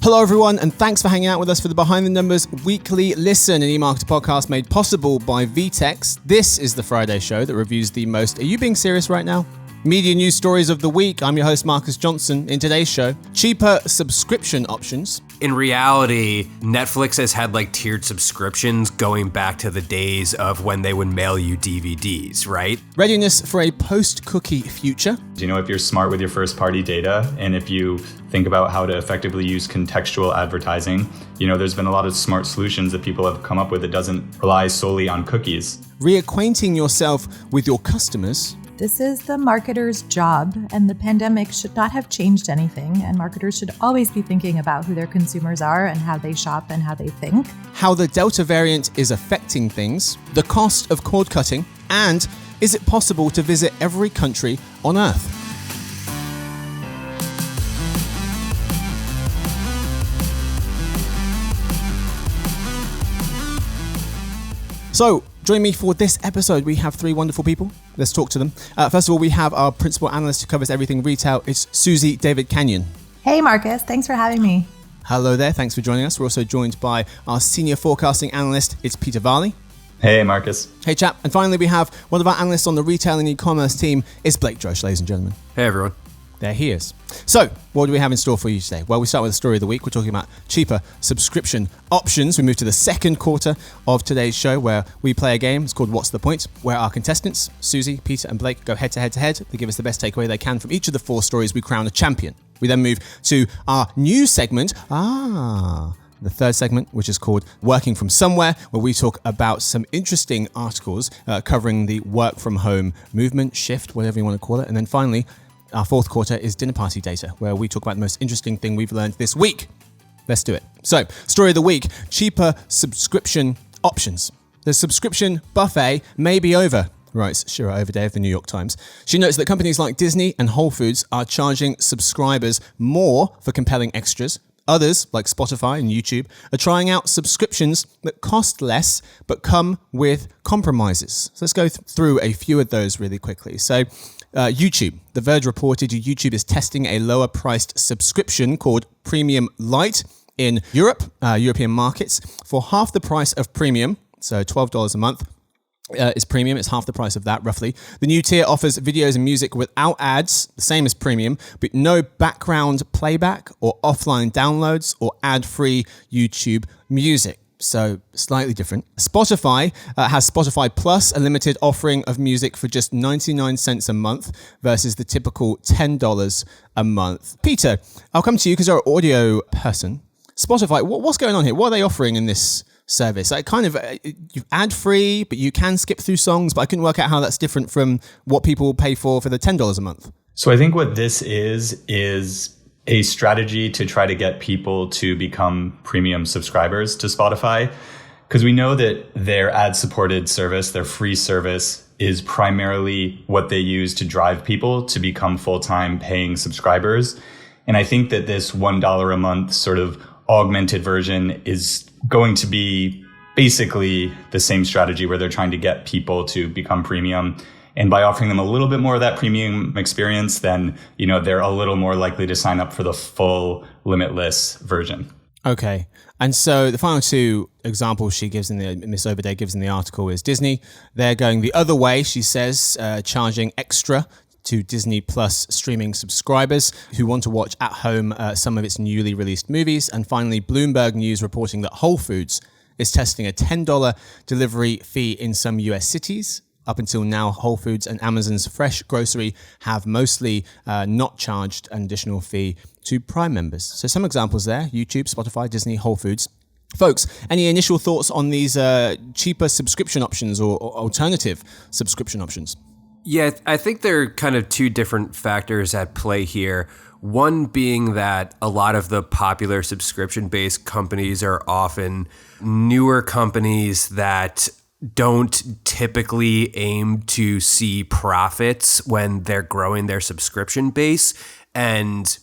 Hello everyone, and thanks for hanging out with us for the Behind the Numbers weekly listen, an eMarketer podcast made possible by VTEX. This is the Friday show that reviews the most, are you being serious right now? Media news stories of the week. I'm your host, Marcus Johnson. In today's show, cheaper subscription options. In reality, Netflix has had tiered subscriptions going back to the days of when they would mail you DVDs, right? Readiness for a post-cookie future. If you're smart with your first-party data, and if you think about how to effectively use contextual advertising, there's been a lot of smart solutions that people have come up with that doesn't rely solely on cookies. Reacquainting yourself with your customers. This is the marketer's job, and the pandemic should not have changed anything, and marketers should always be thinking about who their consumers are and how they shop and how they think. How the Delta variant is affecting things, the cost of cord cutting, and is it possible to visit every country on Earth? So, join me for this episode. We have three wonderful people. Let's talk to them. First of all, we have our principal analyst who covers everything retail. It's Suzy Davidkhanian. Hey, Marcus. Thanks for having me. Hello there. Thanks for joining us. We're also joined by our senior forecasting analyst. It's Peter Vahle. Hey, Marcus. Hey, chap. And finally, we have one of our analysts on the retail and e-commerce team. It's Blake Droesch, ladies and gentlemen. Hey, everyone. There he is. So, what do we have in store for you today? Well, we start with the story of the week. We're talking about cheaper subscription options. We move to the second quarter of today's show where we play a game. It's called What's the Point? Where our contestants, Suzy, Peter, and Blake, go head to head to head. They give us the best takeaway they can from each of the four stories. We crown a champion. We then move to our new segment. The third segment, which is called Working From Somewhere, where we talk about some interesting articles covering the work from home movement, shift, whatever you want to call it. And then finally, our fourth quarter is dinner party data, where we talk about the most interesting thing we've learned this week. Let's do it. So, story of the week, cheaper subscription options. The subscription buffet may be over, writes Shira Overday of the New York Times. She notes that companies like Disney and Whole Foods are charging subscribers more for compelling extras. Others, like Spotify and YouTube, are trying out subscriptions that cost less but come with compromises. So let's go through a few of those really quickly. So, YouTube. The Verge reported YouTube is testing a lower-priced subscription called Premium Lite in Europe, European markets, for half the price of Premium, so $12 a month. Is Premium. It's half the price of that, roughly. The new tier offers videos and music without ads, the same as Premium, but no background playback or offline downloads or ad-free YouTube music. So slightly different. Spotify has Spotify Plus, a limited offering of music for just 99 cents a month versus the typical $10 a month. Peter, I'll come to you because you're an audio person. Spotify, what's going on here? What are they offering in this service? You ad-free, but you can skip through songs, but I couldn't work out how that's different from what people pay for the $10 a month. So I think what this is a strategy to try to get people to become premium subscribers to Spotify, because we know that their ad-supported service, their free service, is primarily what they use to drive people to become full-time paying subscribers. And I think that this $1 a month sort of augmented version is going to be basically the same strategy where they're trying to get people to become premium. And by offering them a little bit more of that premium experience, then, they're a little more likely to sign up for the full limitless version. Okay. And so the final two examples she gives Miss Overday gives in the article is Disney. They're going the other way, she says, charging extra to Disney Plus streaming subscribers who want to watch at home some of its newly released movies. And finally, Bloomberg News reporting that Whole Foods is testing a $10 delivery fee in some US cities. Up until now, Whole Foods and Amazon's fresh grocery have mostly not charged an additional fee to Prime members. So some examples there: YouTube, Spotify, Disney, Whole Foods. Folks, any initial thoughts on these cheaper subscription options or alternative subscription options? Yeah, I think there are kind of two different factors at play here. One being that a lot of the popular subscription-based companies are often newer companies that don't typically aim to see profits when they're growing their subscription base. And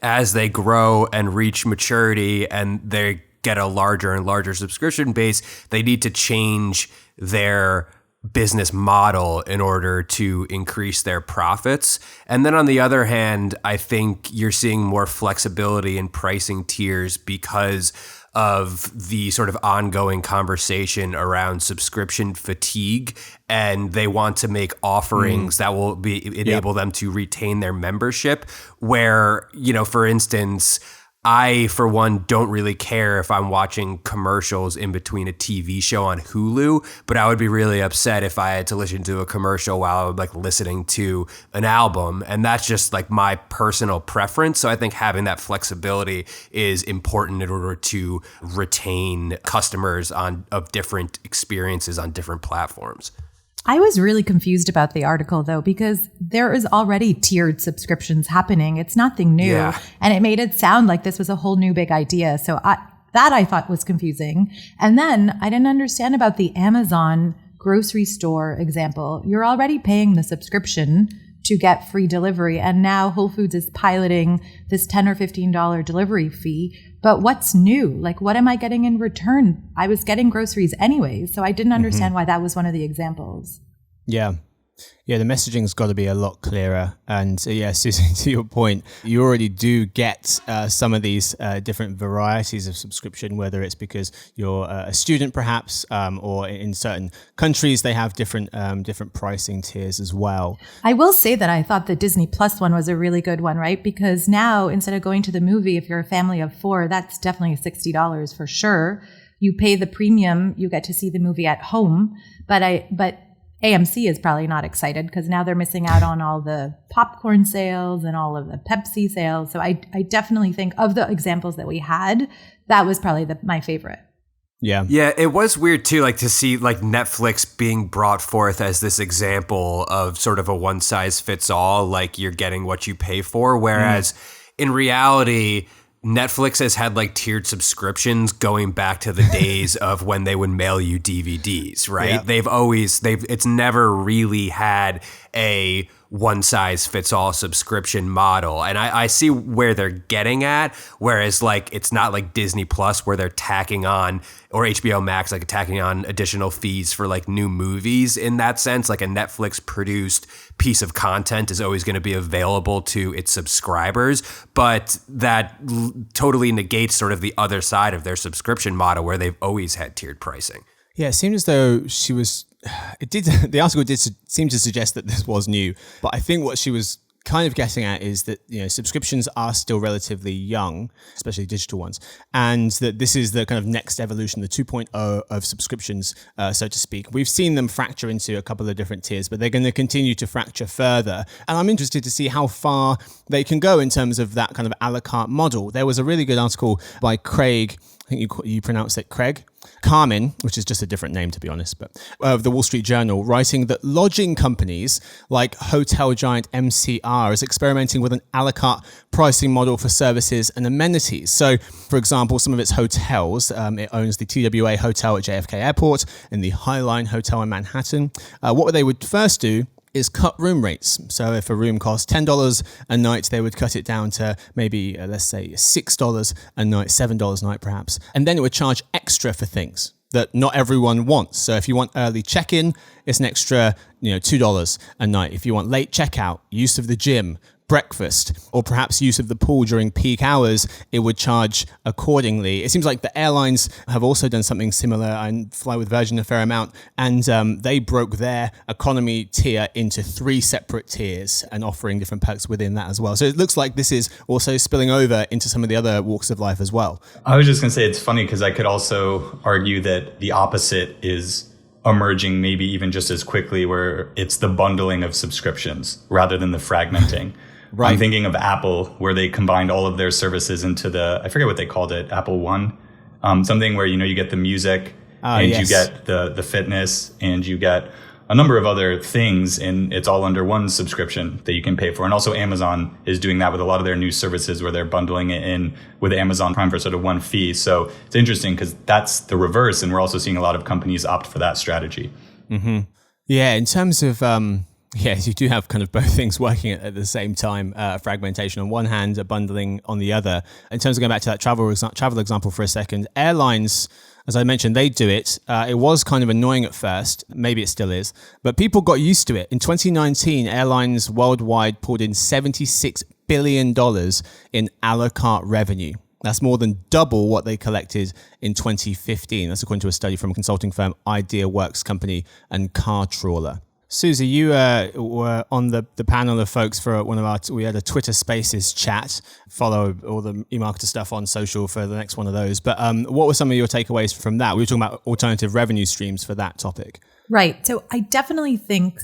as they grow and reach maturity and they get a larger and larger subscription base, they need to change their business model in order to increase their profits. And then on the other hand, I think you're seeing more flexibility in pricing tiers because of the sort of ongoing conversation around subscription fatigue, and they want to make offerings that will enable them to retain their membership. Where, for instance, I, for one, don't really care if I'm watching commercials in between a TV show on Hulu, but I would be really upset if I had to listen to a commercial while I'm listening to an album. And that's just my personal preference. So I think having that flexibility is important in order to retain customers of different experiences on different platforms. I was really confused about the article, though, because there is already tiered subscriptions happening. It's nothing new. Yeah. And it made it sound like this was a whole new big idea. So I thought was confusing. And then I didn't understand about the Amazon grocery store example. You're already paying the subscription to get free delivery. And now Whole Foods is piloting this $10 or $15 delivery fee. But what's new? What am I getting in return? I was getting groceries anyway, so I didn't understand why that was one of the examples. Yeah. Yeah, the messaging's got to be a lot clearer. And Suzy, to your point, you already do get some of these different varieties of subscription, whether it's because you're a student perhaps, or in certain countries they have different pricing tiers as well. I will say that I thought the Disney Plus one was a really good one, right? Because now instead of going to the movie, if you're a family of 4, that's definitely $60 for sure. You pay the premium, you get to see the movie at home, but AMC is probably not excited because now they're missing out on all the popcorn sales and all of the Pepsi sales. So I definitely think of the examples that we had, that was probably my favorite. Yeah. Yeah, it was weird too, to see Netflix being brought forth as this example of sort of a one size fits all, you're getting what you pay for. Whereas in reality, Netflix has had tiered subscriptions going back to the days of when they would mail you DVDs, right? Yeah. It's never really had a one size fits all subscription model. And I see where they're getting at, whereas it's not like Disney Plus where they're tacking on, or HBO Max, tacking on additional fees for new movies in that sense. A Netflix produced piece of content is always going to be available to its subscribers, but that totally negates sort of the other side of their subscription model where they've always had tiered pricing. Yeah, it seemed as though the article did seem to suggest that this was new, but I think what she was kind of getting at is that subscriptions are still relatively young, especially digital ones, and that this is the kind of next evolution, the 2.0 of subscriptions, so to speak. We've seen them fracture into a couple of different tiers, but they're going to continue to fracture further. And I'm interested to see how far they can go in terms of that kind of a la carte model. There was a really good article by Craig, I think you pronounced it Craig Carmen, which is just a different name to be honest, but of the Wall Street Journal, writing that lodging companies like hotel giant MCR is experimenting with an a la carte pricing model for services and amenities. So, for example, some of its hotels, it owns the TWA Hotel at JFK Airport and the Highline Hotel in Manhattan. What they would first do is cut room rates. So if a room costs $10 a night, they would cut it down to maybe, let's say, $6 a night, $7 a night perhaps. And then it would charge extra for things that not everyone wants. So if you want early check-in, it's an extra, $2 a night. If you want late checkout, use of the gym, breakfast, or perhaps use of the pool during peak hours, it would charge accordingly. It seems like the airlines have also done something similar. I fly with Virgin a fair amount, and they broke their economy tier into 3 separate tiers and offering different perks within that as well. So it looks like this is also spilling over into some of the other walks of life as well. I was just going to say, it's funny because I could also argue that the opposite is emerging maybe even just as quickly, where it's the bundling of subscriptions rather than the fragmenting. Right. I'm thinking of Apple, where they combined all of their services into I forget what they called it, Apple One, something where, you get the music and yes, you get the fitness and you get a number of other things, and it's all under one subscription that you can pay for. And also Amazon is doing that with a lot of their new services where they're bundling it in with Amazon Prime for sort of one fee. So it's interesting because that's the reverse. And we're also seeing a lot of companies opt for that strategy. Mm-hmm. Yeah, in terms of... Yes, you do have kind of both things working at the same time, fragmentation on one hand, a bundling on the other. In terms of going back to that travel example for a second, airlines as I mentioned, they do it. It was kind of annoying at first. Maybe it still is. But people got used to it. In 2019, airlines worldwide pulled in $76 billion in a la carte revenue. That's more than double what they collected in 2015. That's according to a study from consulting firm IdeaWorks Company and Car Trawler. Suzy, you were on the panel of folks for we had a Twitter Spaces chat. Follow all the eMarketer stuff on social for the next one of those. But what were some of your takeaways from that? We were talking about alternative revenue streams for that topic. Right. So I definitely think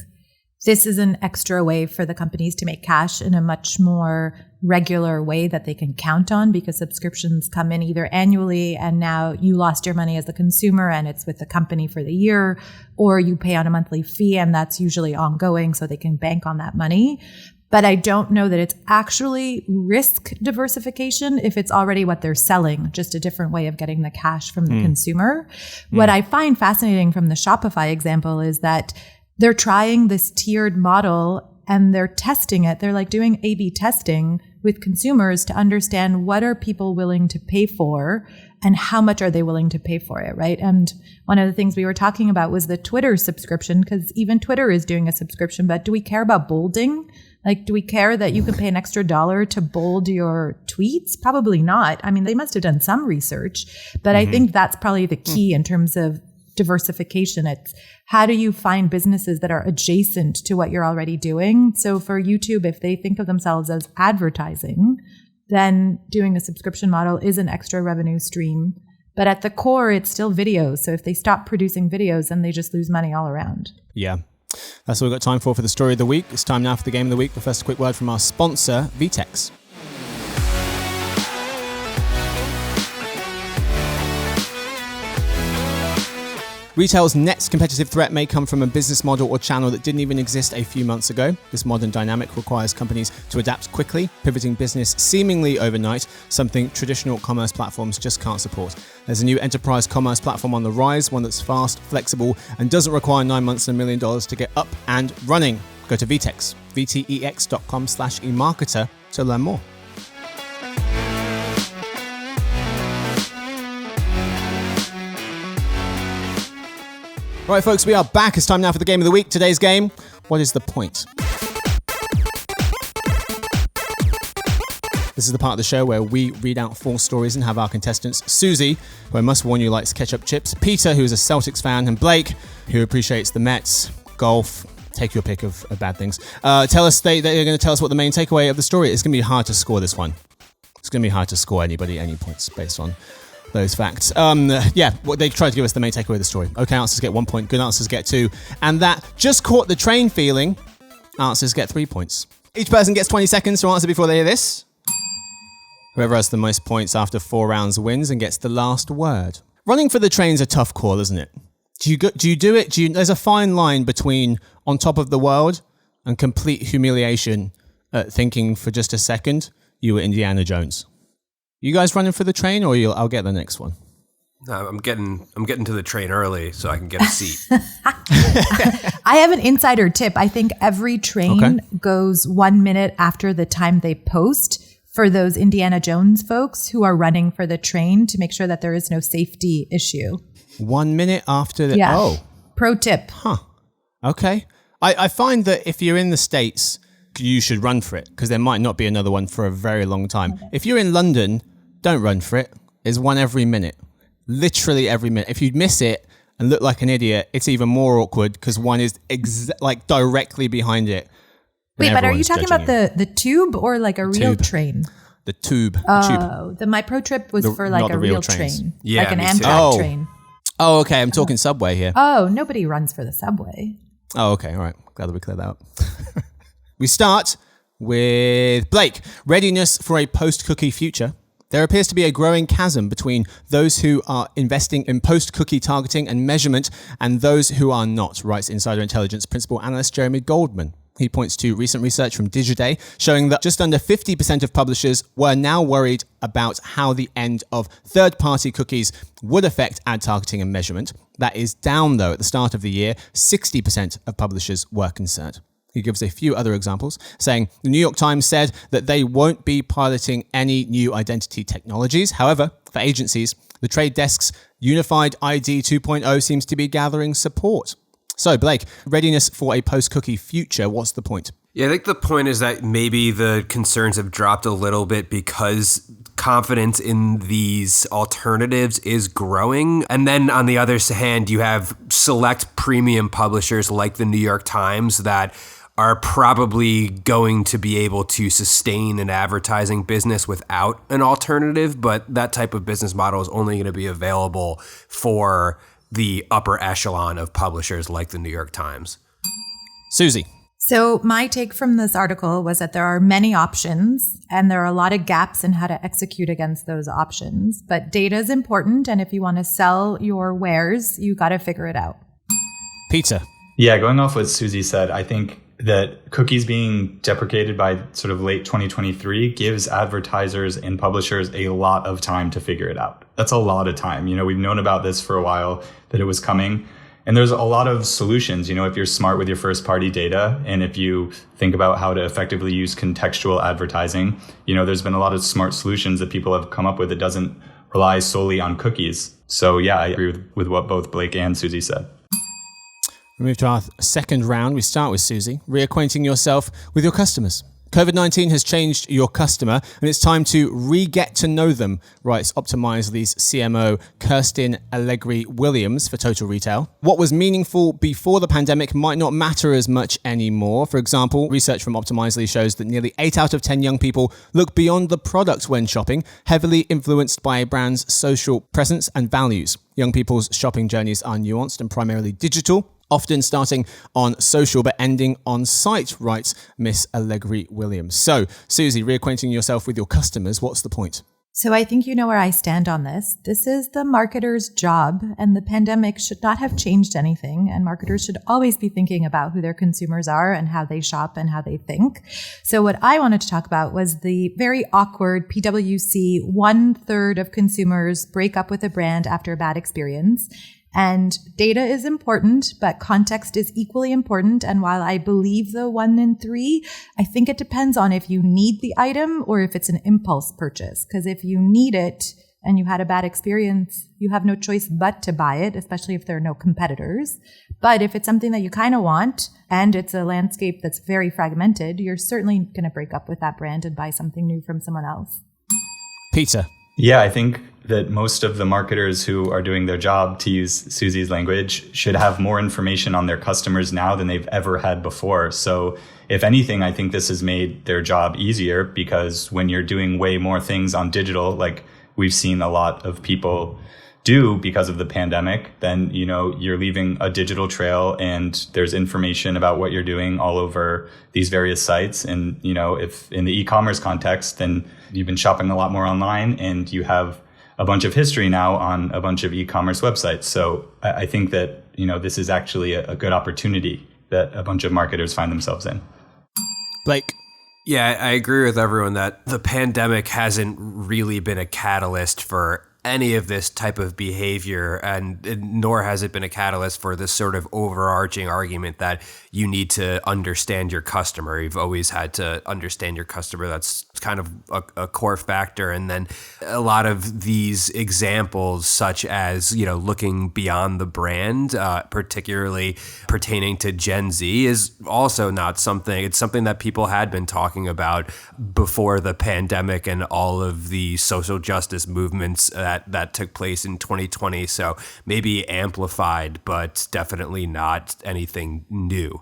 this is an extra way for the companies to make cash in a much more regular way that they can count on, because subscriptions come in either annually and now you lost your money as the consumer and it's with the company for the year, or you pay on a monthly fee and that's usually ongoing so they can bank on that money. But I don't know that it's actually risk diversification if it's already what they're selling, just a different way of getting the cash from the consumer. What I find fascinating from the Shopify example is that they're trying this tiered model and they're testing it. They're like doing A/B testing with consumers to understand what are people willing to pay for and how much are they willing to pay for it, right? And one of the things we were talking about was the Twitter subscription, because even Twitter is doing a subscription, but do we care about bolding? Like, do we care that you can pay an extra $1 to bold your tweets? Probably not. I mean, they must have done some research, but I think that's probably the key in terms of diversification. It's how do you find businesses that are adjacent to what you're already doing? So for YouTube, if they think of themselves as advertising, then doing a subscription model is an extra revenue stream. But at the core, it's still videos. So if they stop producing videos, then they just lose money all around. Yeah. That's all we've got time for the story of the week. It's time now for the game of the week. But first, a quick word from our sponsor, VTEX. Retail's next competitive threat may come from a business model or channel that didn't even exist a few months ago. This modern dynamic requires companies to adapt quickly, pivoting business seemingly overnight, something traditional commerce platforms just can't support. There's a new enterprise commerce platform on the rise, one that's fast, flexible, and doesn't require 9 months and $1 million to get up and running. Go to VTEX, vtex.com/eMarketer to learn more. Right, folks, we are back. It's time now for the game of the week. Today's game, what is the point? This is the part of the show where we read out 4 stories and have our contestants, Suzy, who I must warn you likes ketchup chips, Peter, who is a Celtics fan, and Blake, who appreciates the Mets, golf, take your pick of bad things. They're going to tell us what the main takeaway of the story is. It's going to be hard to score this one. It's going to be hard to score anybody any points based on those facts. They tried to give us the main takeaway of the story. Okay answers get 1 point, good answers get 2. And that just caught the train feeling, answers get 3 points. Each person gets 20 seconds to answer before they hear this. Whoever has the most points after 4 rounds wins and gets the last word. Running for the train's a tough call, isn't it? Do you do it? There's a fine line between on top of the world and complete humiliation at thinking for just a second you were Indiana Jones. You guys running for the train, or I'll get the next one? No, I'm getting to the train early so I can get a seat. I have an insider tip. I think every train goes 1 minute after the time they post for those Indiana Jones folks who are running for the train to make sure that there is no safety issue. 1 minute after the... Yeah. Oh. Pro tip. Huh. Okay. I find that if you're in the States, you should run for it because there might not be another one for a very long time. Okay. If you're in London, don't run for it. There's one every minute. Literally every minute. If you miss it and look like an idiot, it's even more awkward because one is directly behind it. Wait, but are you talking about the tube or like a real train? The tube. Oh, my pro trip was for like a real train. Yeah, like an Amtrak train. Oh, okay. I'm talking subway here. Oh, nobody runs for the subway. Oh, okay. All right. Glad that we cleared that up. We start with Blake. Readiness for a post-cookie future. There appears to be a growing chasm between those who are investing in post-cookie targeting and measurement and those who are not, writes Insider Intelligence principal analyst Jeremy Goldman. He points to recent research from Digiday showing that just under 50% of publishers were now worried about how the end of third-party cookies would affect ad targeting and measurement. That is down, though. At the start of the year, 60% of publishers were concerned. He gives a few other examples, saying the New York Times said that they won't be piloting any new identity technologies. However, for agencies, the Trade Desk's Unified ID 2.0 seems to be gathering support. So, Blake, readiness for a post-cookie future, what's the point? Yeah, I think the point is that maybe the concerns have dropped a little bit because confidence in these alternatives is growing. And then on the other hand, you have select premium publishers like the New York Times that are probably going to be able to sustain an advertising business without an alternative, but that type of business model is only going to be available for the upper echelon of publishers like the New York Times. Suzy. So my take from this article was that there are many options and there are a lot of gaps in how to execute against those options. But data is important, and if you want to sell your wares, you got to figure it out. Peter. Yeah, going off what Suzy said, I think that cookies being deprecated by sort of late 2023 gives advertisers and publishers a lot of time to figure it out. That's a lot of time. We've known about this for a while, that it was coming. And there's a lot of solutions, if you're smart with your first party data, and if you think about how to effectively use contextual advertising, there's been a lot of smart solutions that people have come up with that doesn't rely solely on cookies. So yeah, I agree with what both Blake and Suzy said. We move to our second round. We start with Suzy, reacquainting yourself with your customers. COVID-19 has changed your customer, and it's time to re-get to know them, writes Optimizely's CMO Kirsten Allegri-Williams for Total Retail. What was meaningful before the pandemic might not matter as much anymore. For example, research from Optimizely shows that nearly 8 out of 10 young people look beyond the product when shopping, heavily influenced by a brand's social presence and values. Young people's shopping journeys are nuanced and primarily digital, often starting on social but ending on site, writes Miss Allegri-Williams. So, Suzy, reacquainting yourself with your customers, what's the point? So I think you know where I stand on this. This is the marketer's job, and the pandemic should not have changed anything. And marketers should always be thinking about who their consumers are and how they shop and how they think. So what I wanted to talk about was the very awkward PwC 1/3 of consumers break up with a brand after a bad experience. And data is important, but context is equally important. And while I believe the 1 in 3, I think it depends on if you need the item or if it's an impulse purchase. Because if you need it and you had a bad experience, you have no choice but to buy it, especially if there are no competitors. But if it's something that you kind of want and it's a landscape that's very fragmented, you're certainly going to break up with that brand and buy something new from someone else. Peter. Yeah, I think that most of the marketers who are doing their job, to use Suzy's language, should have more information on their customers now than they've ever had before. So if anything, I think this has made their job easier, because when you're doing way more things on digital, like we've seen a lot of people do because of the pandemic, then, you're leaving a digital trail and there's information about what you're doing all over these various sites. And, if in the e-commerce context, then you've been shopping a lot more online and you have a bunch of history now on a bunch of e-commerce websites. So I think that, this is actually a good opportunity that a bunch of marketers find themselves in. Blake. Yeah, I agree with everyone that the pandemic hasn't really been a catalyst for any of this type of behavior, and nor has it been a catalyst for this sort of overarching argument that you need to understand your customer. You've always had to understand your customer. That's kind of a core factor. And then a lot of these examples, such as, looking beyond the brand, particularly pertaining to Gen Z, is also not something. It's something that people had been talking about before the pandemic and all of the social justice movements that took place in 2020. So maybe amplified, but definitely not anything new.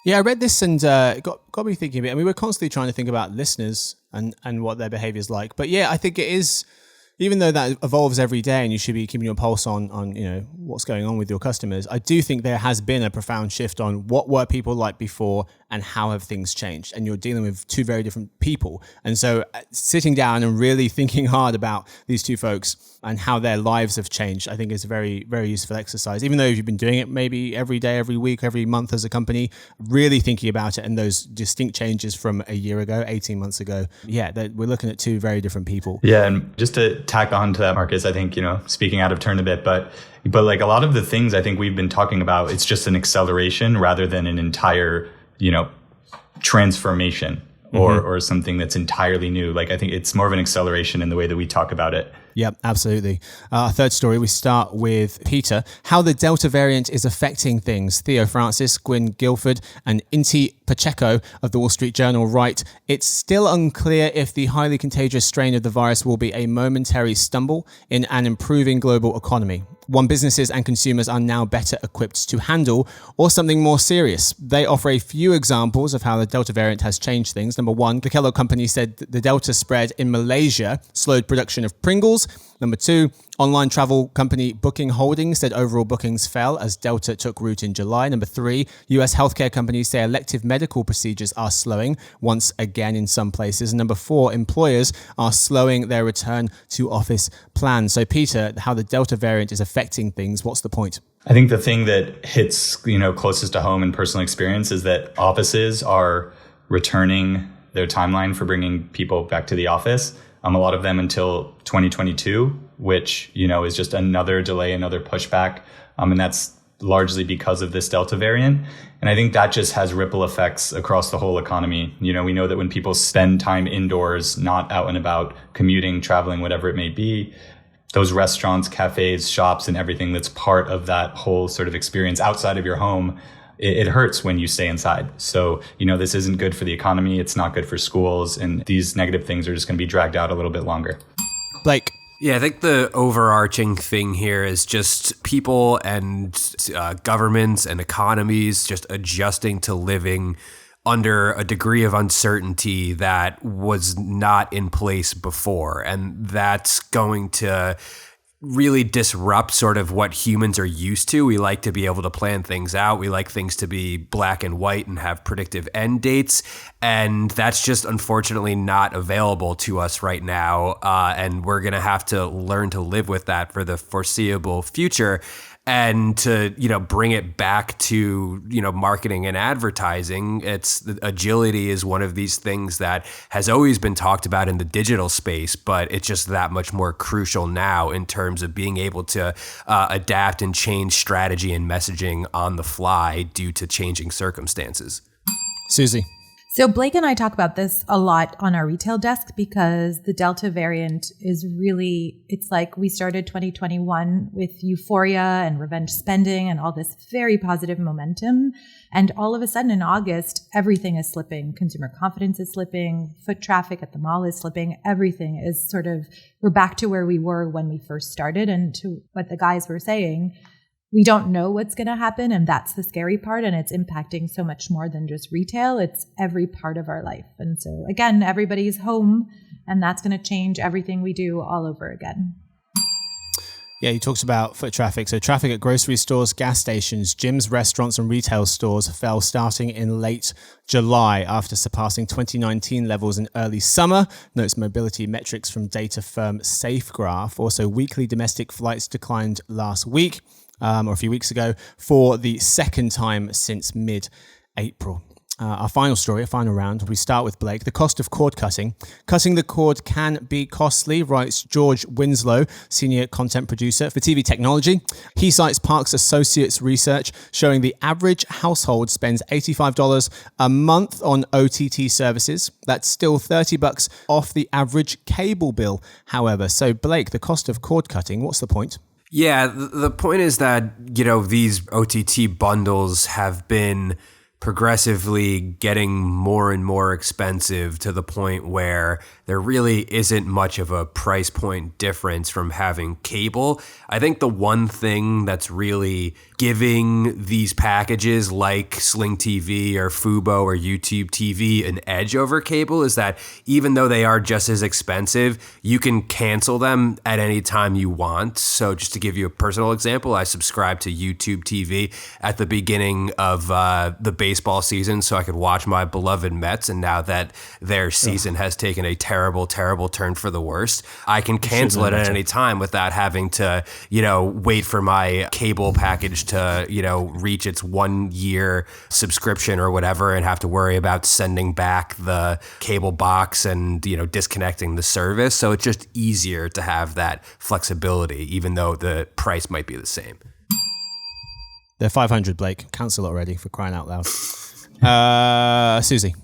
Yeah, I read this and got me thinking a bit. I mean, we're constantly trying to think about listeners and what their behavior is like. But yeah, I think it is, even though that evolves every day and you should be keeping your pulse on what's going on with your customers, I do think there has been a profound shift on what were people like before and how have things changed. And you're dealing with two very different people. And so sitting down and really thinking hard about these two folks and how their lives have changed, I think is a very, very useful exercise. Even though you've been doing it maybe every day, every week, every month as a company, really thinking about it and those distinct changes from a year ago, 18 months ago. Yeah, we're looking at two very different people. Yeah, and just to tack on to that, Marcus, I think, speaking out of turn a bit, but like a lot of the things I think we've been talking about, it's just an acceleration rather than an entire, transformation or something that's entirely new. Like, I think it's more of an acceleration in the way that we talk about it. Yep, absolutely. Our third story, we start with Peter. How the Delta variant is affecting things. Theo Francis, Gwyn Guilford, and Inti Pacheco of the Wall Street Journal write, it's still unclear if the highly contagious strain of the virus will be a momentary stumble in an improving global economy, one businesses and consumers are now better equipped to handle, or something more serious. They offer a few examples of how the Delta variant has changed things. Number one, the Kellogg company said the Delta spread in Malaysia slowed production of Pringles. Number two, online travel company Booking Holdings said overall bookings fell as Delta took root in July. Number three, US healthcare companies say elective medical procedures are slowing once again in some places. And number four, employers are slowing their return to office plans. So Peter, how the Delta variant is affecting things, what's the point? I think the thing that hits, closest to home and personal experience is that offices are returning their timeline for bringing people back to the office. A lot of them until 2022, which, is just another delay, another pushback. And that's largely because of this Delta variant. And I think that just has ripple effects across the whole economy. We know that when people spend time indoors, not out and about, commuting, traveling, whatever it may be, those restaurants, cafes, shops, and everything that's part of that whole sort of experience outside of your home, it hurts when you stay inside. So, this isn't good for the economy. It's not good for schools. And these negative things are just going to be dragged out a little bit longer. Blake. Yeah, I think the overarching thing here is just people and governments and economies just adjusting to living under a degree of uncertainty that was not in place before. And that's going to really disrupt sort of what humans are used to. We like to be able to plan things out. We like things to be black and white and have predictive end dates. And that's just unfortunately not available to us right now. And we're going to have to learn to live with that for the foreseeable future. And to, bring it back to, marketing and advertising, agility is one of these things that has always been talked about in the digital space, but it's just that much more crucial now in terms of being able to adapt and change strategy and messaging on the fly due to changing circumstances. Suzy. So Blake and I talk about this a lot on our retail desk because the Delta variant is really, it's like we started 2021 with euphoria and revenge spending and all this very positive momentum. And all of a sudden in August, everything is slipping. Consumer confidence is slipping. Foot traffic at the mall is slipping. Everything is we're back to where we were when we first started. And to what the guys were saying, we don't know what's going to happen, and that's the scary part, and it's impacting so much more than just retail. It's every part of our life. And so, again, everybody's home, and that's going to change everything we do all over again. Yeah, he talks about foot traffic. So traffic at grocery stores, gas stations, gyms, restaurants, and retail stores fell starting in late July after surpassing 2019 levels in early summer, notes mobility metrics from data firm SafeGraph. Also, weekly domestic flights declined last week. Or a few weeks ago, for the second time since mid-April. Our final story, a final round, we start with Blake. The cost of cord cutting. Cutting the cord can be costly, writes George Winslow, senior content producer for TV Technology. He cites Parks Associates research showing the average household spends $85 a month on OTT services. That's still $30 off the average cable bill, however. So Blake, the cost of cord cutting, what's the point? Yeah, the point is that, these OTT bundles have been progressively getting more and more expensive to the point where there really isn't much of a price point difference from having cable. I think the one thing that's really giving these packages like Sling TV or Fubo or YouTube TV an edge over cable is that even though they are just as expensive, you can cancel them at any time you want. So just to give you a personal example, I subscribed to YouTube TV at the beginning of the baseball season so I could watch my beloved Mets. And now that their season has taken a terrible terrible, terrible turn for the worst, I can cancel it at any time without having to, wait for my cable package to, reach its 1 year subscription or whatever and have to worry about sending back the cable box and, disconnecting the service. So it's just easier to have that flexibility, even though the price might be the same. They're 500, Blake. Cancel already, for crying out loud. Suzy.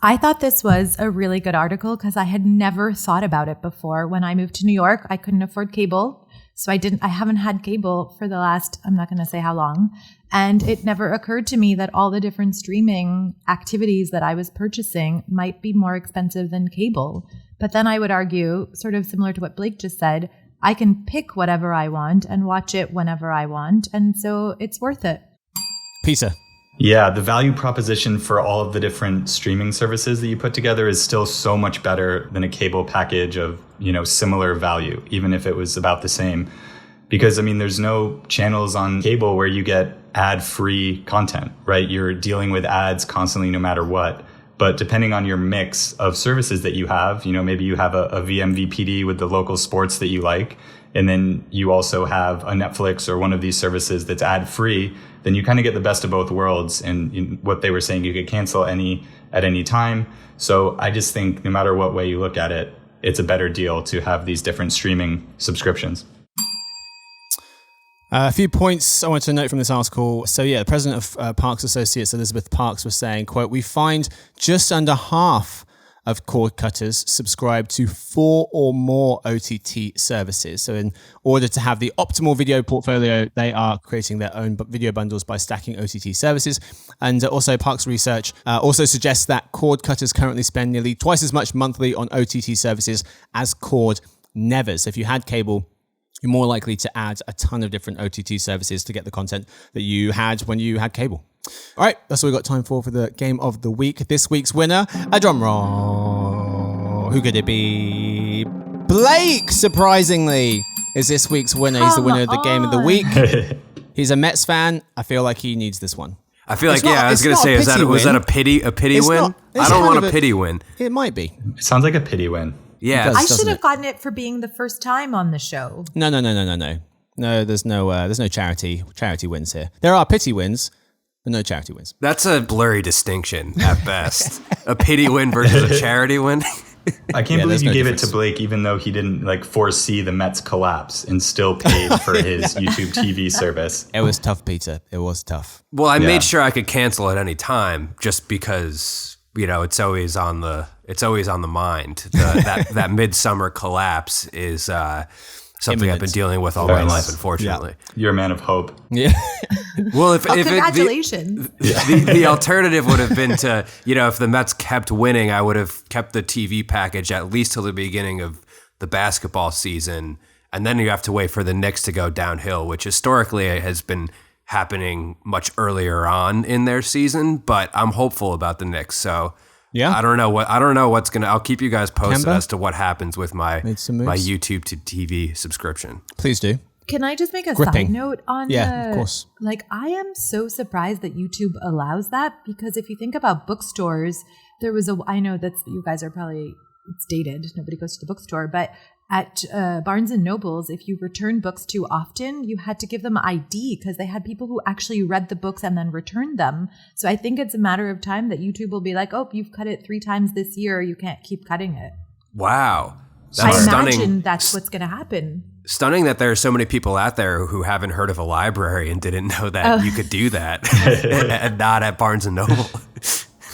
I thought this was a really good article because I had never thought about it before. When I moved to New York, I couldn't afford cable. So I haven't had cable for the last, I'm not going to say how long. And it never occurred to me that all the different streaming activities that I was purchasing might be more expensive than cable. But then I would argue, sort of similar to what Blake just said, I can pick whatever I want and watch it whenever I want. And so it's worth it. Peter. Yeah, the value proposition for all of the different streaming services that you put together is still so much better than a cable package of, similar value, even if it was about the same. Because, there's no channels on cable where you get ad-free content, right? You're dealing with ads constantly no matter what. But depending on your mix of services that you have, maybe you have a vMVPD with the local sports that you like, and then you also have a Netflix or one of these services that's ad-free, then you kind of get the best of both worlds. And what they were saying, you could cancel at any time. So I just think no matter what way you look at it, it's a better deal to have these different streaming subscriptions. A few points I want to note from this article. So the president of Parks Associates, Elizabeth Parks, was saying, quote, "We find just under half of cord cutters subscribe to 4 or more OTT services. So in order to have the optimal video portfolio, they are creating their own video bundles by stacking OTT services." And also Parks research also suggests that cord cutters currently spend nearly twice as much monthly on OTT services as cord nevers. So if you had cable, you're more likely to add a ton of different OTT services to get the content that you had when you had cable. All right, that's all we've got time for the game of the week. This week's winner, a drum roll. Who could it be? Blake, surprisingly, is this week's winner. He's the winner of the game of the week. He's a Mets fan. I feel like he needs this one. I feel like, I was going to say, was that a pity win? I don't want a pity win. It might be. It sounds like a pity win. Yeah, I should have gotten it for being the first time on the show. No. No, there's no charity wins here. There are pity wins, but no charity wins. That's a blurry distinction at best. A pity win versus a charity win. I can't believe you gave it to Blake, even though he didn't foresee the Mets collapse and still paid for his YouTube TV service. It was tough, Peter. It was tough. Well, I made sure I could cancel at any time, just because it's always on the mind. That midsummer collapse is something I've been dealing with all my life, unfortunately. Yeah. You're a man of hope. Yeah. Well, congratulations. The alternative would have been to, if the Mets kept winning, I would have kept the TV package at least till the beginning of the basketball season. And then you have to wait for the Knicks to go downhill, which historically has been happening much earlier on in their season. But I'm hopeful about the Knicks. So I don't know what's going to, I'll keep you guys posted as to what happens with my YouTube to TV subscription. Please do. Can I just make a side note on of course. I am so surprised that YouTube allows that, because if you think about bookstores, I know that you guys are probably, it's dated, nobody goes to the bookstore, but at Barnes and Nobles, if you return books too often, you had to give them ID because they had people who actually read the books and then returned them. So I think it's a matter of time that YouTube will be like, oh, you've cut it 3 times this year, you can't keep cutting it. Wow. I imagine that's what's going to happen. Stunning that there are so many people out there who haven't heard of a library and didn't know that you could do that and not at Barnes and Noble.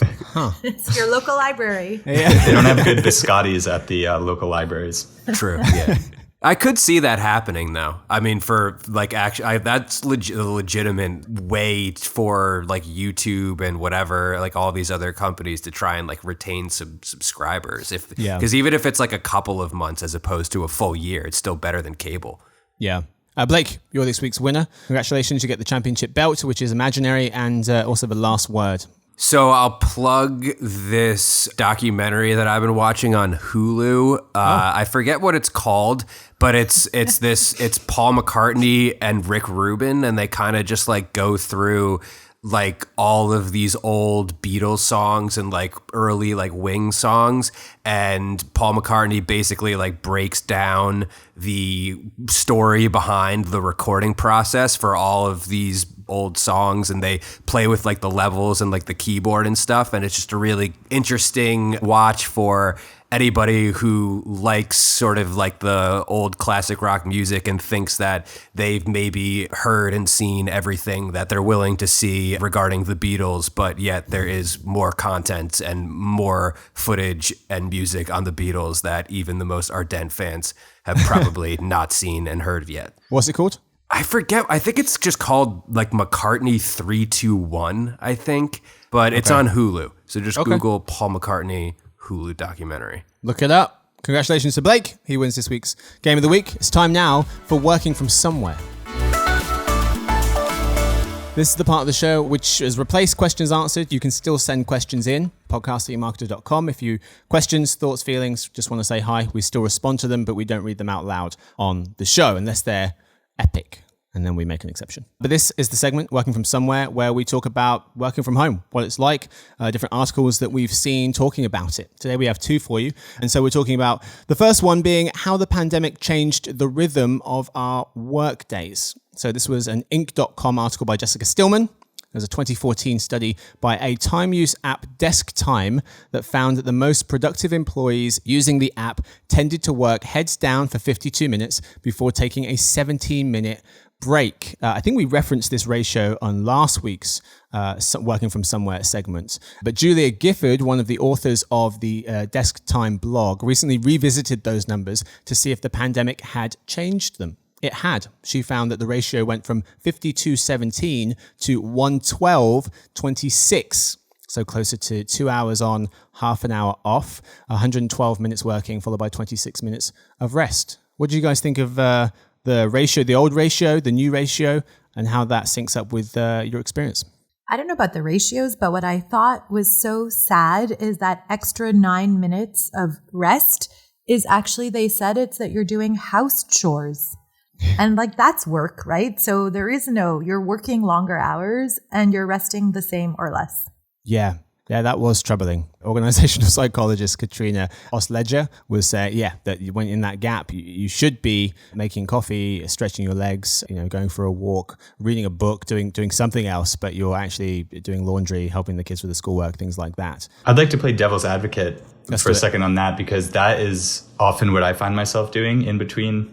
Huh. It's your local library. Yeah. They don't have good biscottis at the local libraries. True. Yeah. I could see that happening, though. I mean, for that's a legitimate way for YouTube and whatever, all these other companies to try and retain some subscribers. Because even if it's a couple of months as opposed to a full year, it's still better than cable. Yeah. Blake, you're this week's winner. Congratulations. You get the championship belt, which is imaginary, and also the last word. So I'll plug this documentary that I've been watching on Hulu. I forget what it's called, but it's Paul McCartney and Rick Rubin, and they kind of just go through like all of these old Beatles songs and like early like Wings songs, and Paul McCartney basically like breaks down the story behind the recording process for all of these old songs, and they play with like the levels and like the keyboard and stuff, and it's just a really interesting watch for anybody who likes sort of like the old classic rock music and thinks that they've maybe heard and seen everything that they're willing to see regarding the Beatles, but yet there is more content and more footage and music on the Beatles that even the most ardent fans have probably not seen and heard yet. What's it called? I forget. I think it's just called like McCartney 321, I think, but it's on Hulu. So just Google Paul McCartney Hulu documentary. Look it up. Congratulations to Blake. He wins this week's Game of the Week. It's time now for Working From Somewhere. This is the part of the show which has replaced questions answered. You can still send questions in, podcast@eMarketer.com. If you questions, thoughts, feelings, just want to say hi, we still respond to them, but we don't read them out loud on the show unless they're epic. And then we make an exception. But this is the segment, Working From Somewhere, where we talk about working from home, what it's like, different articles that we've seen talking about it. Today we have two for you. And so we're talking about the first one being how the pandemic changed the rhythm of our work days. So this was an Inc.com article by Jessica Stillman. There's a 2014 study by a time use app, Desk Time, that found that the most productive employees using the app tended to work heads down for 52 minutes before taking a 17-minute break. I think we referenced this ratio on last week's Working From Somewhere segment. But Julia Gifford, one of the authors of the Desk Time blog, recently revisited those numbers to see if the pandemic had changed them. It had. She found that the ratio went from 52:17 to 112:26. So closer to 2 hours on, half an hour off, 112 minutes working, followed by 26 minutes of rest. What do you guys think of the ratio, the old ratio, the new ratio, and how that syncs up with your experience? I don't know about the ratios, but what I thought was so sad is that extra 9 minutes of rest is actually, they said it's that you're doing house chores. And like, that's work, right? So there is you're working longer hours and you're resting the same or less. Yeah, that was troubling. Organizational psychologist Katrina Osledger was saying, that you went in that gap. You should be making coffee, stretching your legs, going for a walk, reading a book, doing something else, but you're actually doing laundry, helping the kids with the schoolwork, things like that. I'd like to play devil's advocate for a second on that, because that is often what I find myself doing in between,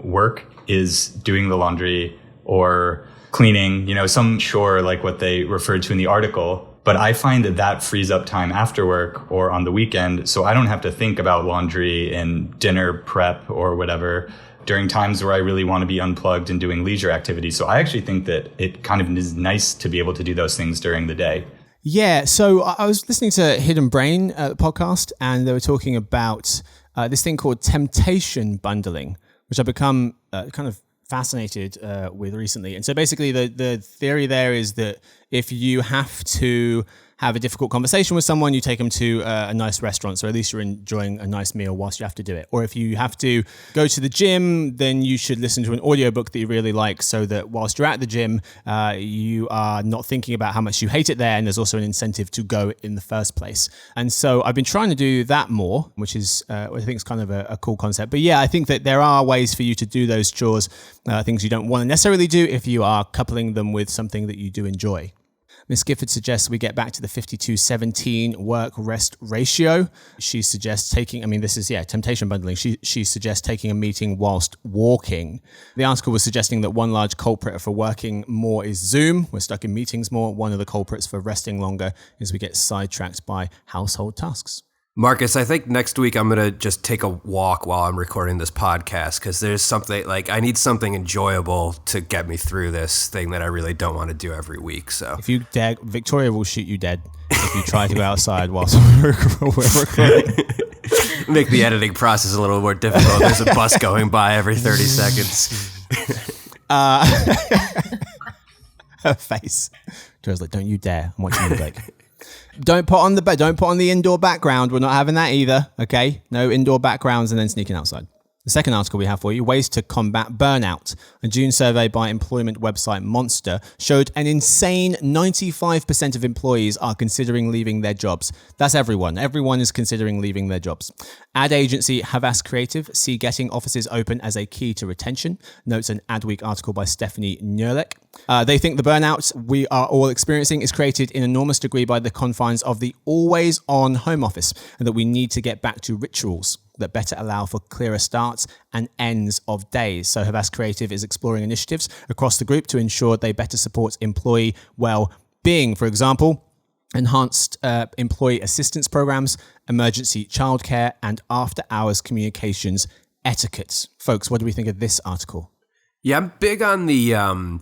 work, is doing the laundry or cleaning, some chore like what they referred to in the article. But I find that frees up time after work or on the weekend, so I don't have to think about laundry and dinner prep or whatever during times where I really want to be unplugged and doing leisure activities. So I actually think that it kind of is nice to be able to do those things during the day. Yeah, so I was listening to Hidden Brain podcast, and they were talking about this thing called temptation bundling, which I've become kind of fascinated with recently. And so basically the theory there is that if you have to have a difficult conversation with someone, you take them to a nice restaurant. So at least you're enjoying a nice meal whilst you have to do it. Or if you have to go to the gym, then you should listen to an audiobook that you really like, so that whilst you're at the gym, you are not thinking about how much you hate it there. And there's also an incentive to go in the first place. And so I've been trying to do that more, which is, I think is kind of a cool concept. But yeah, I think that there are ways for you to do those chores, things you don't want to necessarily do if you are coupling them with something that you do enjoy. Ms. Gifford suggests we get back to the 52-17 work-rest ratio. She suggests temptation bundling. She suggests taking a meeting whilst walking. The article was suggesting that one large culprit for working more is Zoom. We're stuck in meetings more. One of the culprits for resting longer is we get sidetracked by household tasks. Marcus, I think next week I'm going to just take a walk while I'm recording this podcast, because there's something I need something enjoyable to get me through this thing that I really don't want to do every week. So if you dare, Victoria will shoot you dead if you try to go outside whilst we're recording. Make the editing process a little more difficult. There's a bus going by every 30 seconds. Her face. Victoria's like, don't you dare. I'm watching you, Blake. Don't put on the indoor background. We're not having that either. Okay, no indoor backgrounds and then sneaking outside. The second article we have for you, Ways to Combat Burnout. A June survey by employment website Monster showed an insane 95% of employees are considering leaving their jobs. That's everyone. Everyone is considering leaving their jobs. Ad agency Havas Creative see getting offices open as a key to retention, notes an Adweek article by Stephanie Nurlek. They think the burnout we are all experiencing is created in enormous degree by the confines of the always-on home office, and that we need to get back to rituals that better allow for clearer starts and ends of days. So Havas Creative is exploring initiatives across the group to ensure they better support employee well-being. For example, enhanced employee assistance programs, emergency childcare, and after-hours communications etiquette. Folks, what do we think of this article? Yeah, I'm big on the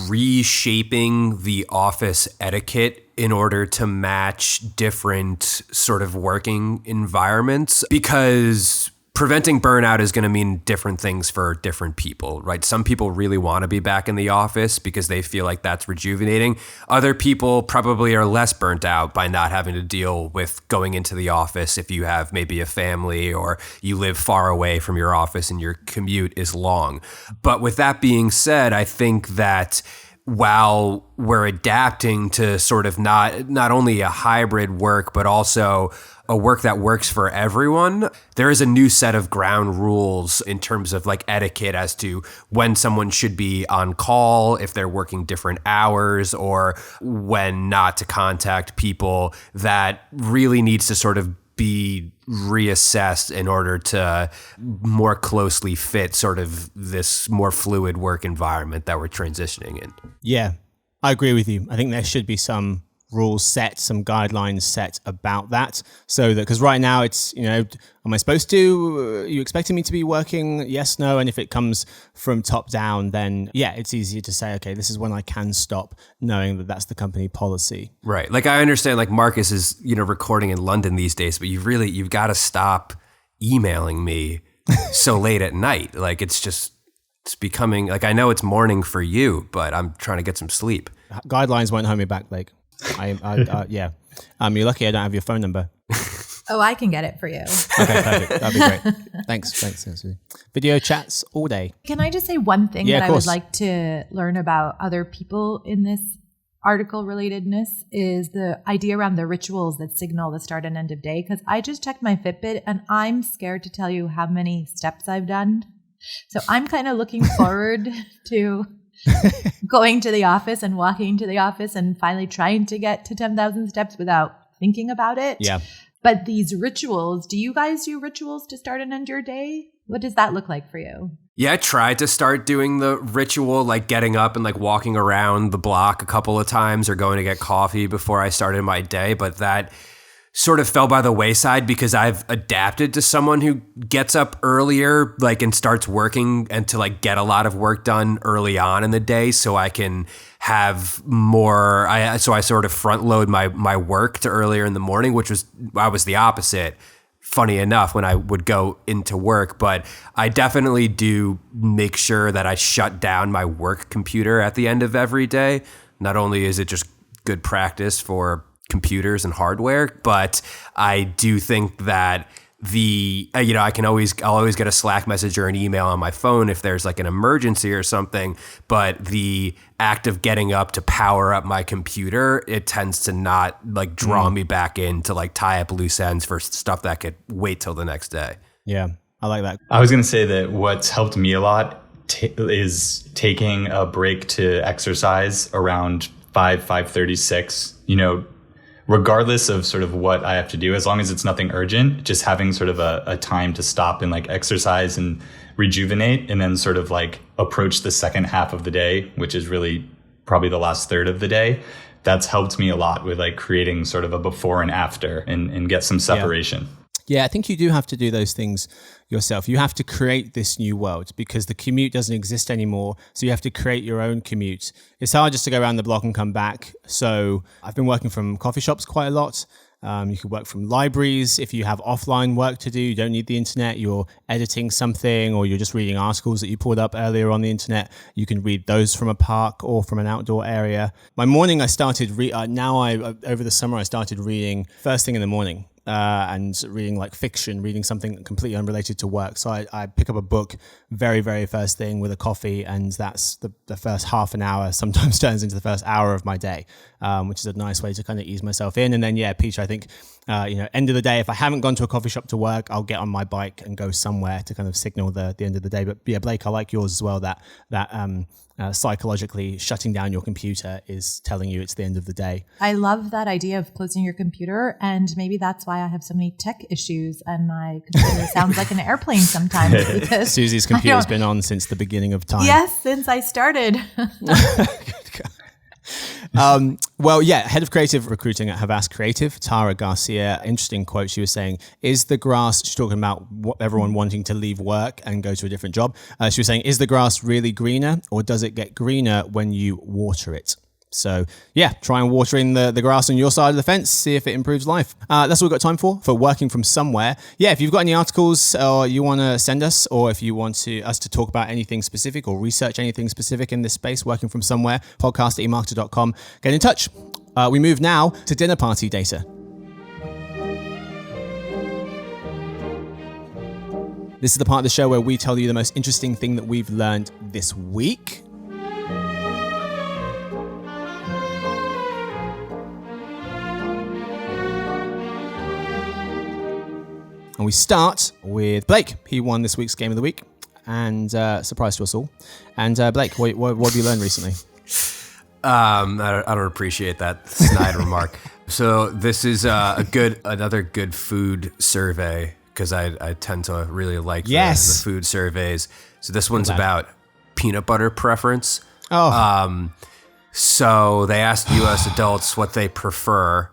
reshaping the office etiquette in order to match different sort of working environments, because preventing burnout is going to mean different things for different people, right? Some people really want to be back in the office because they feel like that's rejuvenating. Other people probably are less burnt out by not having to deal with going into the office if you have maybe a family or you live far away from your office and your commute is long. But with that being said, I think that while we're adapting to sort of not only a hybrid work, but also a work that works for everyone, there is a new set of ground rules in terms of like etiquette as to when someone should be on call, if they're working different hours, or when not to contact people, that really needs to sort of be reassessed in order to more closely fit sort of this more fluid work environment that we're transitioning in. Yeah, I agree with you. I think there should be some rules set, some guidelines set about that, so that, because right now it's, am I supposed to, are you expecting me to be working? Yes, no. And if it comes from top down, then yeah, it's easier to say, okay, this is when I can stop, knowing that that's the company policy. Right. Like I understand like Marcus is, recording in London these days, but you've got to stop emailing me so late at night. Like it's becoming like, I know it's morning for you, but I'm trying to get some sleep. Guidelines won't hold me back, Blake. Yeah. You're lucky I don't have your phone number. Oh, I can get it for you. Okay, perfect. That'd be great. Thanks. Video chats all day. Can I just say one thing that I would like to learn about other people in this article relatedness is the idea around the rituals that signal the start and end of day. Because I just checked my Fitbit and I'm scared to tell you how many steps I've done. So I'm kind of looking forward to going to the office and walking to the office and finally trying to get to 10,000 steps without thinking about it. Yeah. But these rituals, do you guys do rituals to start and end your day? What does that look like for you? Yeah, I tried to start doing the ritual, like getting up and like walking around the block a couple of times or going to get coffee before I started my day. But that sort of fell by the wayside because I've adapted to someone who gets up earlier, like, and starts working and to like get a lot of work done early on in the day, so I can have more. So I sort of front load my work to earlier in the morning, I was the opposite. Funny enough, when I would go into work, but I definitely do make sure that I shut down my work computer at the end of every day. Not only is it just good practice for computers and hardware, but I do think that I'll always get a Slack message or an email on my phone if there's like an emergency or something, but the act of getting up to power up my computer, it tends to not like draw me back in to like tie up loose ends for stuff that could wait till the next day. Yeah, I like that. I was going to say that what's helped me a lot is taking a break to exercise around 5:36, regardless of sort of what I have to do, as long as it's nothing urgent, just having sort of a time to stop and like exercise and rejuvenate, and then sort of like approach the second half of the day, which is really probably the last third of the day. That's helped me a lot with like creating sort of a before and after and get some separation. Yeah, I think you do have to do those things yourself. You have to create this new world because the commute doesn't exist anymore. So you have to create your own commute. It's hard just to go around the block and come back. So I've been working from coffee shops quite a lot. You could work from libraries. If you have offline work to do, you don't need the internet, you're editing something or you're just reading articles that you pulled up earlier on the internet, you can read those from a park or from an outdoor area. My morning, I started, over the summer, I started reading first thing in the morning. and reading like fiction, reading something completely unrelated to work. So I pick up a book very, very first thing with a coffee, and that's the first half an hour sometimes turns into the first hour of my day, which is a nice way to kind of ease myself in. And then, yeah, Peter, I think, end of the day, if I haven't gone to a coffee shop to work, I'll get on my bike and go somewhere to kind of signal the end of the day. But yeah, Blake, I like yours as well, that psychologically shutting down your computer is telling you it's the end of the day. I love that idea of closing your computer, and maybe that's why I have so many tech issues and my computer sounds like an airplane sometimes. Because Suzy's computer's been on since the beginning of time. Yes, since I started. Well, yeah, head of creative recruiting at Havas Creative, Tara Garcia. Interesting quote. She was saying, is the grass, she's talking about everyone wanting to leave work and go to a different job. She was saying, is the grass really greener, or does it get greener when you water it? So yeah, try and water in the grass on your side of the fence, see if it improves life. That's all we've got time for working from somewhere. Yeah, if you've got any articles or you want to send us, or if you want us to talk about anything specific or research anything specific in this space, working from somewhere, podcast at eMarketer.com. Get in touch. We move now to dinner party data. This is the part of the show where we tell you the most interesting thing that we've learned this week. And we start with Blake. He won this week's Game of the Week, and surprise to us all. And Blake, what have you learned recently? I don't appreciate that snide remark. So this is another good food survey, because I tend to really like the food surveys. So this one's about peanut butter preference. So they asked U.S. adults what they prefer,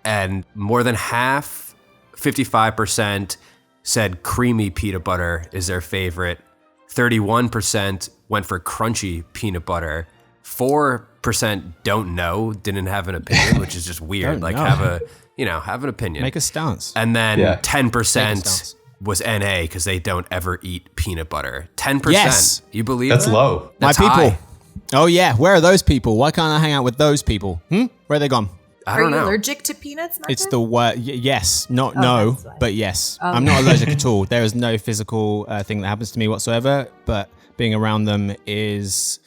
and more than half, 55%, said creamy peanut butter is their favorite. 31% went for crunchy peanut butter. 4% don't know, didn't have an opinion, which is just weird. Have an opinion. Make a stance. And then 10% was NA, because they don't ever eat peanut butter. 10%. Yes. You believe that's that? low. That's my people. High. Oh yeah, where are those people? Why can't I hang out with those people? Where are they gone? I don't know. Are you allergic to peanuts, Marcus? It's the word. Yes, but yes. I'm not allergic at all. There is no physical thing that happens to me whatsoever, but being around them is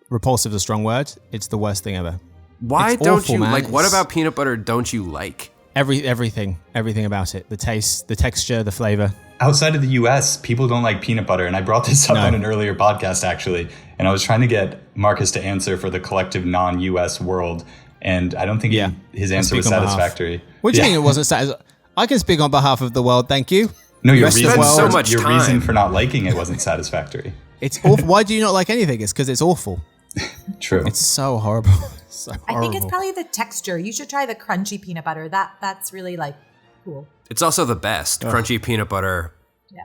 repulsive, is a strong word. It's the worst thing ever. Why it's don't awful, you man. like? What about peanut butter don't you like? Everything about it. The taste, the texture, the flavor. Outside of the US, people don't like peanut butter. And I brought this up on an earlier podcast, actually. And I was trying to get Marcus to answer for the collective non-US world. And I don't think his answer was satisfactory. What do you mean it wasn't satisfactory? I can speak on behalf of the world, thank you. No, your reason for not liking it wasn't satisfactory. It's awful. Why do you not like anything? It's because it's awful. True. It's so horrible. So horrible. I think it's probably the texture. You should try the crunchy peanut butter. That's really cool. It's also the best. Crunchy peanut butter,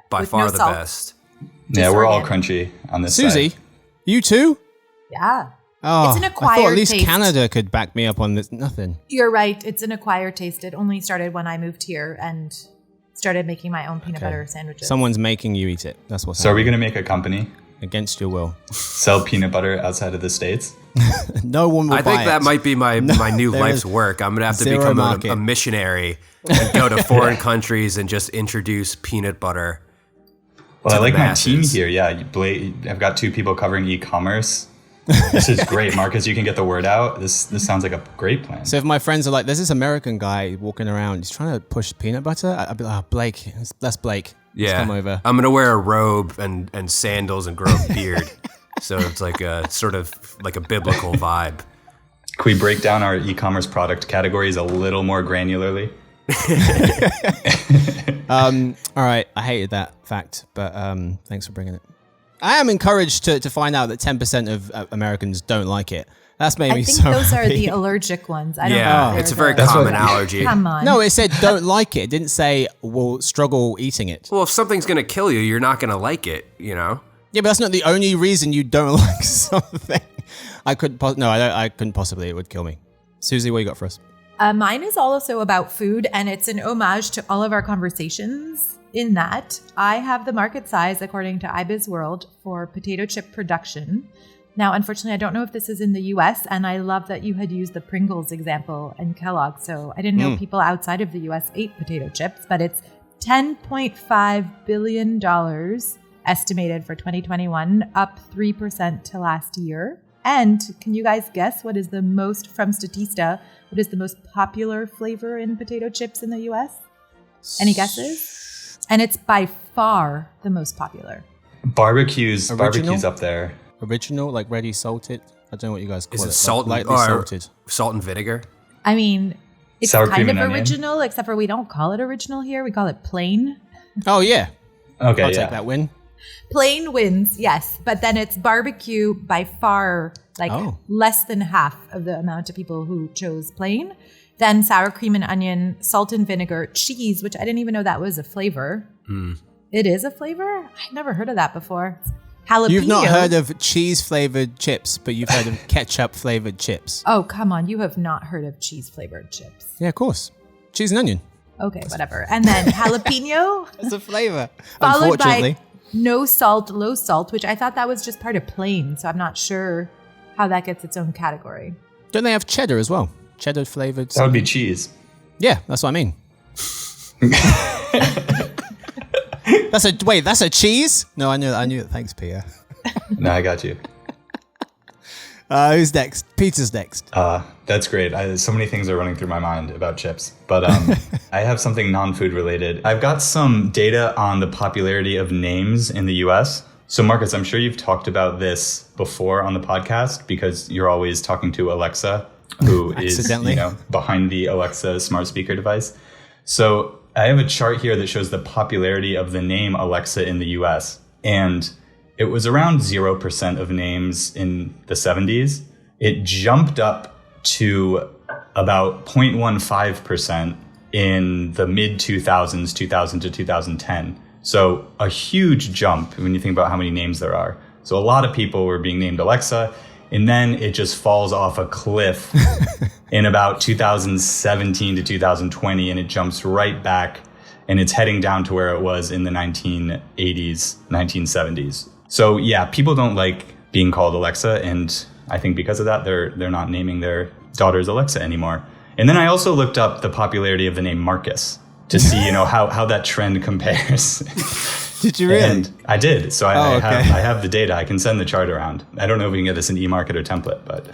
by far the best. Yeah, we're all crunchy on this Suzy, side. you too? Yeah. Oh, it's an acquired I thought at least taste. Canada could back me up on this. Nothing. You're right. It's an acquired taste. It only started when I moved here and started making my own peanut butter sandwiches. Someone's making you eat it. That's what's So are we happening. going to make a company? Against your will. Sell peanut butter outside of the States? No one will buy it. I think that might be my new life's work. I'm going to have to become a missionary and go to foreign countries and just introduce peanut butter. Well, I like masses. my team here. Yeah, I've got 2 people covering e-commerce. This is great, Marcus. You can get the word out. This sounds like a great plan. So if my friends are like, there's this American guy walking around, he's trying to push peanut butter, I'd be like, Blake, that's Blake. Let's come over. I'm gonna wear a robe and sandals and grow a beard, so it's like a sort of like a biblical vibe. Can we break down our e-commerce product categories a little more granularly? All right, I hated that fact, but thanks for bringing it. I am encouraged to find out that 10% of Americans don't like it. That's made me so I think those happy. are the allergic ones. I don't know. Yeah, it's a very common allergy. Come on. No, it said don't like it. It didn't say will struggle eating it. Well, if something's gonna kill you, you're not gonna like it, you know? Yeah, but that's not the only reason you don't like something. I couldn't possibly. It would kill me. Suzy, what you got for us? Mine is also about food, and it's an homage to all of our conversations in that I have the market size, according to iBiz World, for potato chip production. Now, unfortunately, I don't know if this is in the US, and I love that you had used the Pringles example and Kellogg. So I didn't know people outside of the US ate potato chips, but it's $10.5 billion estimated for 2021, up 3% to last year. And can you guys guess what is the most, from Statista, what is the most popular flavor in potato chips in the US? Any guesses? And it's by far the most popular. Barbecue's up there. Original, like ready salted. I don't know what you guys call it. Is it salt like, and, lightly or salted? salt and vinegar? I mean, it's Sour kind cream of and onion. original, except for we don't call it original here. We call it plain. Oh yeah. Okay, I'll yeah. take that win. Plain wins, yes. But then it's barbecue by far, like less than half of the amount of people who chose plain. Then sour cream and onion, salt and vinegar, cheese, which I didn't even know that was a flavor. It is a flavor? I've never heard of that before. Jalapeno. You've not heard of cheese-flavored chips, but you've heard of ketchup-flavored chips. Oh, come on. You have not heard of cheese-flavored chips. Yeah, of course. Cheese and onion. Okay, whatever. And then jalapeno. It's a flavor. Followed Unfortunately. by no salt, low salt, which I thought that was just part of plain. So I'm not sure how that gets its own category. Don't they have cheddar as well? Cheddar-flavored. That would be cheese. Yeah, that's what I mean. That's a cheese? No, I knew it. Thanks, Peter. No, I got you. Who's next? Peter's next. That's great. So many things are running through my mind about chips, but I have something non-food related. I've got some data on the popularity of names in the US. So Marcus, I'm sure you've talked about this before on the podcast because you're always talking to Alexa, who is behind the Alexa smart speaker device. So I have a chart here that shows the popularity of the name Alexa in the US. And it was around 0% of names in the 70s. It jumped up to about 0.15% in the mid 2000s, 2000 to 2010. So a huge jump when you think about how many names there are. So a lot of people were being named Alexa, and then it just falls off a cliff in about 2017 to 2020, and it jumps right back, and it's heading down to where it was in the 1980s, 1970s. So yeah, people don't like being called Alexa, and I think because of that, they're not naming their daughters Alexa anymore. And then I also looked up the popularity of the name Marcus to see, how that trend compares. Did you really? And I did. So I have the data. I can send the chart around. I don't know if we can get this in eMarketer template, but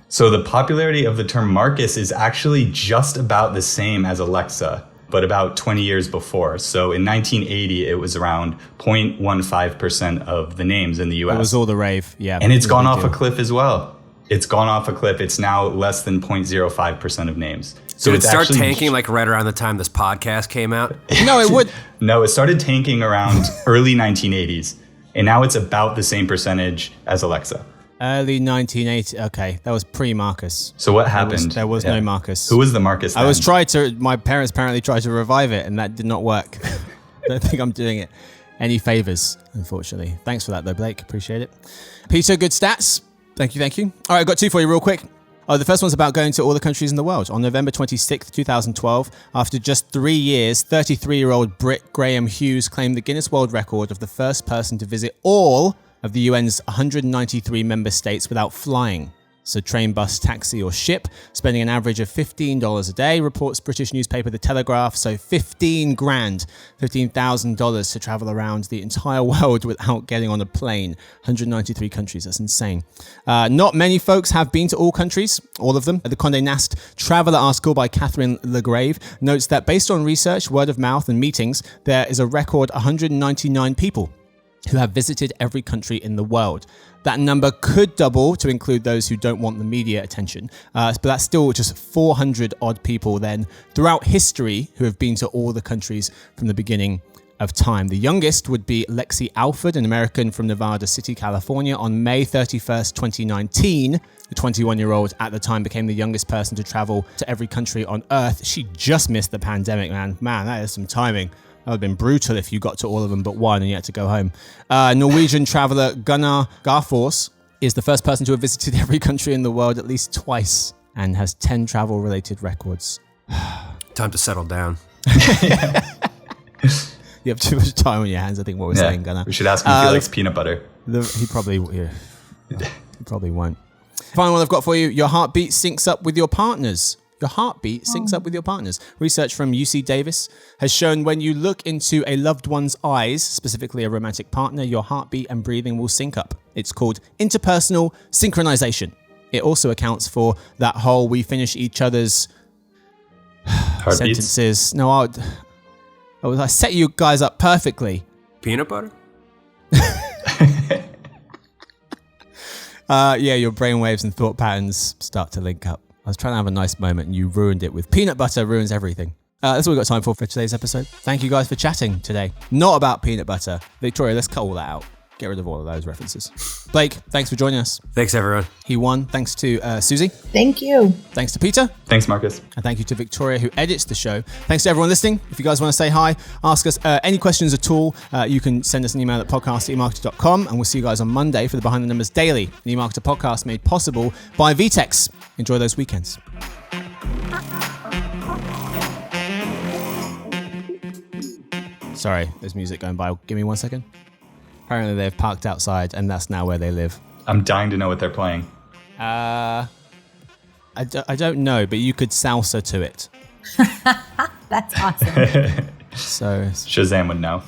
so the popularity of the term Marcus is actually just about the same as Alexa, but about 20 years before. So in 1980, it was around 0.15% of the names in the US. It was all the rave, yeah. And it's gone off a cliff as well. It's gone off a cliff. It's now less than 0.05% of names. So Did it start tanking like right around the time this podcast came out? No, it would. No, it started tanking around early 1980s. And now it's about the same percentage as Alexa. Early 1980. Okay, that was pre-Marcus. So what happened? There was no Marcus. Who was the Marcus then? My parents apparently tried to revive it, and that did not work. Don't think I'm doing it any favors, unfortunately. Thanks for that though, Blake. Appreciate it. Peter, good stats. Thank you. All right, I've got two for you real quick. The first one's about going to all the countries in the world. On November 26th, 2012, after just 3 years, 33-year-old Brit Graham Hughes claimed the Guinness World Record of the first person to visit all of the UN's 193 member states without flying. So train, bus, taxi or ship, spending an average of $15 a day, reports British newspaper The Telegraph. So $15,000 to travel around the entire world without getting on a plane. 193 countries, that's insane. Not many folks have been to all countries, all of them. The Condé Nast Traveller article by Catherine Legrave notes that based on research, word of mouth and meetings, there is a record 199 people who have visited every country in the world. That number could double to include those who don't want the media attention, but that's still just 400 odd people then throughout history who have been to all the countries from the beginning of time. The youngest would be Lexi Alford, an American from Nevada City, California. On May 31st, 2019, the 21-year-old at the time became the youngest person to travel to every country on Earth. She just missed the pandemic, man. Man, that is some timing. That would have been brutal if you got to all of them but one and you had to go home. Norwegian traveller Gunnar Garfors is the first person to have visited every country in the world at least twice and has 10 travel-related records. Time to settle down. You have too much time on your hands, I think, what we're saying, Gunnar. We should ask him if he likes peanut butter. He probably... Yeah. You probably won't. Final one I've got for you. Your heartbeat syncs up with your partner's. Your heartbeat syncs up with your partner's. Research from UC Davis has shown when you look into a loved one's eyes, specifically a romantic partner, your heartbeat and breathing will sync up. It's called interpersonal synchronization. It also accounts for that whole we finish each other's sentences. No, I set you guys up perfectly. Peanut butter? Your brainwaves and thought patterns start to link up. I was trying to have a nice moment and you ruined it with peanut butter ruins everything. That's all we've got time for today's episode. Thank you guys for chatting today. Not about peanut butter. Victoria, let's cut all that out. Get rid of all of those references. Blake, thanks for joining us. Thanks, everyone. He won. Thanks to Suzy. Thank you. Thanks to Peter. Thanks, Marcus. And thank you to Victoria, who edits the show. Thanks to everyone listening. If you guys want to say hi, ask us any questions at all, you can send us an email at podcast@eMarketer.com, and we'll see you guys on Monday for the Behind the Numbers Daily, an eMarketer podcast made possible by VTEX. Enjoy those weekends. Sorry, there's music going by. Give me 1 second. Apparently they've parked outside and that's now where they live. I'm dying to know what they're playing. I don't know, but you could salsa to it. That's awesome. So Shazam would know.